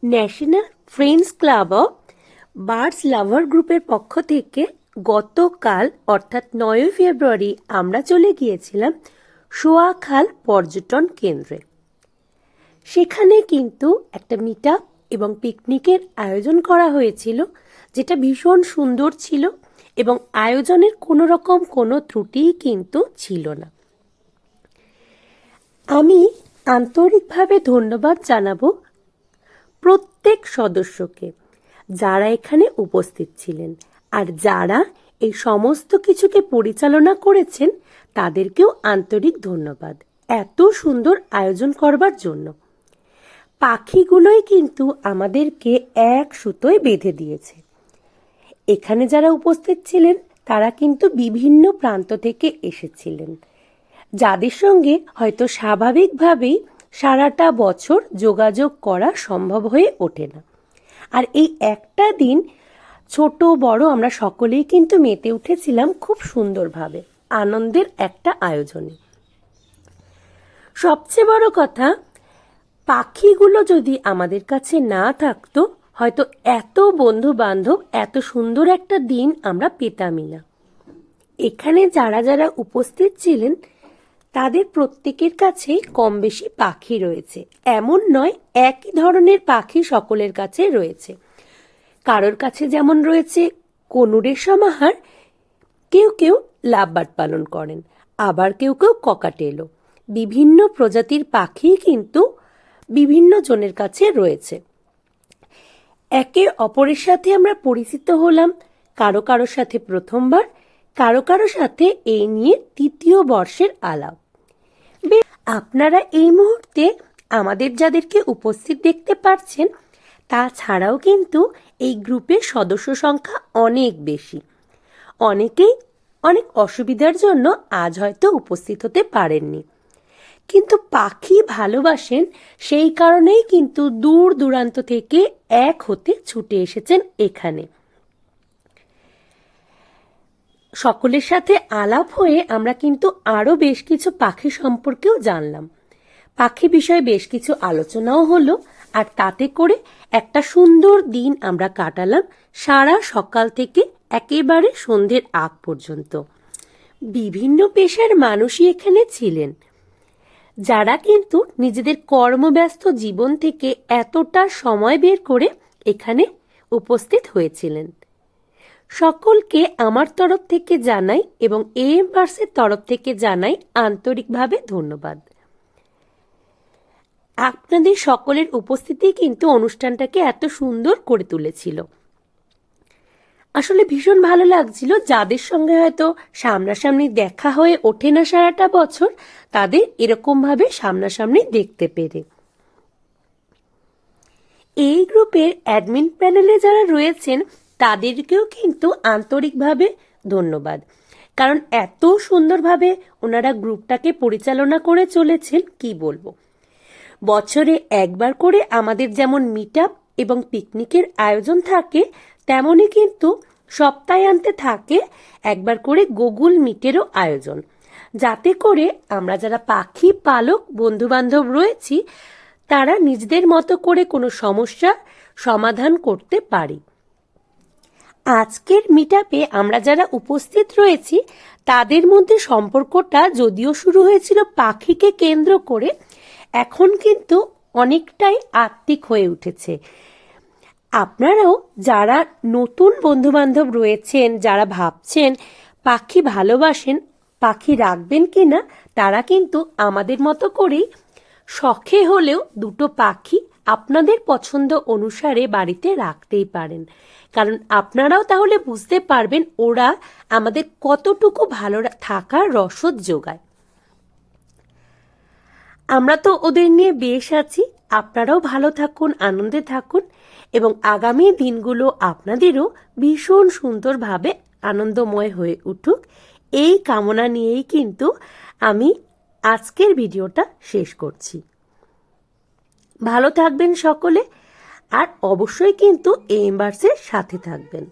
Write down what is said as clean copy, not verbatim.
National friends club of birds lover গ্রুপের পক্ষ থেকে গতকাল অর্থাৎ 9 ফেব্রুয়ারি আমরা চলে গিয়েছিলাম সোয়াখাল পর্যটন কেন্দ্রে। সেখানে কিন্তু একটা মিট আপ এবং পিকনিকের আয়োজন করা হয়েছিল, যেটা ভীষণ সুন্দর ছিল এবং আয়োজনের কোনো রকম কোনো ত্রুটিই কিন্তু ছিল না। আমি আন্তরিকভাবে ধন্যবাদ জানাবো প্রত্যেক সদস্যকে যারা এখানে উপস্থিত ছিলেন, আর যারা এই সমস্ত কিছুকে পরিচালনা করেছেন তাদেরকেও আন্তরিক ধন্যবাদ এত সুন্দর আয়োজন করবার জন্য। পাখিগুলোই কিন্তু আমাদেরকে এক সুতোয় বেঁধে দিয়েছে। এখানে যারা উপস্থিত ছিলেন তারা কিন্তু বিভিন্ন প্রান্ত থেকে এসেছিলেন, যাদের সঙ্গে হয়তো স্বাভাবিকভাবেই সারাটা বছর যোগাযোগ করা সম্ভব হয়ে ওঠে না। আর এই একটা দিন ছোট বড় আমরা সকলেই কিন্তু মেতে উঠেছিলাম খুব সুন্দরভাবে আনন্দের একটা আয়োজনে। সবচেয়ে বড় কথা, পাখিগুলো যদি আমাদের কাছে না থাকতো হয়তো এত বন্ধু বান্ধব এত সুন্দর একটা দিন আমরা পেতামই না। এখানে যারা যারা উপস্থিত ছিলেন তাদের প্রত্যেকের কাছেই কম বেশি পাখি রয়েছে, এমন নয় একই ধরনের পাখি সকলের কাছে রয়েছে। কারোর কাছে যেমন রয়েছে কনুরের সমাহার, কেউ কেউ লাভবার্ড পালন করেন, আবার কেউ কেউ ককাটেলও। বিভিন্ন প্রজাতির পাখি কিন্তু বিভিন্ন জনের কাছে রয়েছে। একে অপরের সাথে আমরা পরিচিত হলাম, কারো কারো সাথে প্রথমবার, কারো কারো সাথে এই নিয়ে 3য় বর্ষের আলাপ। আপনারা এই মুহূর্তে আমাদের যাদেরকে উপস্থিত দেখতে পাচ্ছেন তাছাড়াও কিন্তু এই গ্রুপের সদস্য সংখ্যা অনেক বেশি। অনেকেই অনেক অসুবিধার জন্য আজ হয়তো উপস্থিত হতে পারেননি, কিন্তু পাখি ভালোবাসেন সেই কারণেই কিন্তু দূর দূরান্ত থেকে এক হতে ছুটে এসেছেন এখানে। সকলের সাথে আলাপ হয়ে আমরা কিন্তু আরো বেশ কিছু পাখি সম্পর্কেও জানলাম। পাখি বিষয়ে বেশ কিছু আলোচনাও হলো, আর তাতে করে একটা সুন্দর দিন আমরা কাটালাম সারা সকাল থেকে একেবারে সন্ধ্যের আগ পর্যন্ত। বিভিন্ন পেশার মানুষই এখানে ছিলেন, যারা কিন্তু নিজেদের কর্মব্যস্ত জীবন থেকে এতটা সময় বের করে এখানে উপস্থিত হয়েছিলেন। সকলকে আমার তরফ থেকে জানাই এবং AM বার্ডসের তরফ থেকে জানাই আন্তরিকভাবে ধন্যবাদ। আপনাদের সকলের উপস্থিতি কিন্তু অনুষ্ঠানটাকে এত সুন্দর করে তুলেছিল। আসলে ভীষণ ভালো লাগছিল, যাদের সঙ্গে হয়তো সামনাসামনি দেখা হয়ে ওঠে না সারাটা বছর, তাদের এরকম ভাবে সামনাসামনি দেখতে পেরে। এই গ্রুপের অ্যাডমিন প্যানেলে যারা রয়েছেন তাদেরকেও কিন্তু আন্তরিকভাবে ধন্যবাদ, কারণ এত সুন্দরভাবে ওনারা গ্রুপটাকে পরিচালনা করে চলেছেন কি বলবো। বছরে একবার করে আমাদের যেমন মিট আপ এবং পিকনিকের আয়োজন থাকে, তেমনই কিন্তু সপ্তাহান্তে থাকে একবার করে গুগল মিটেরও আয়োজন, যাতে করে আমরা যারা পাখি পালক বন্ধু বান্ধব রয়েছি তারা নিজেদের মতো করে কোনো সমস্যার সমাধান করতে পারি। আজকের মিট আপে আমরা যারা উপস্থিত রয়েছি তাদের মধ্যে সম্পর্কটা যদিও শুরু হয়েছিল পাখিকে কেন্দ্র করে, এখন কিন্তু অনেকটাই আত্মিক হয়ে উঠেছে। আপনারাও যারা নতুন বন্ধু বান্ধব রয়েছেন, যারা ভাবছেন পাখি ভালোবাসেন, পাখি রাখবেন কিনা, তারা কিন্তু আমাদের মতো করেই শখে হলেও দুটো পাখি আপনাদের পছন্দ অনুসারে বাড়িতে রাখতেই পারেন, কারণ আপনারাও তাহলে বুঝতে পারবেন ওরা আমাদের কতটুকু ভালো থাকার রসদ যোগায়। আমরা তো ওদের নিয়ে বেশ আছি, আপনারাও ভালো থাকুন, আনন্দে থাকুন এবং আগামী দিনগুলো আপনাদেরও ভীষণ সুন্দরভাবে আনন্দময় হয়ে উঠুক, এই কামনা নিয়েই কিন্তু আমি আজকের ভিডিওটা শেষ করছি। ভালো থাকবেন সকলে, আর অবশ্যই কিন্তু AM বার্ডসের সাথে থাকবেন।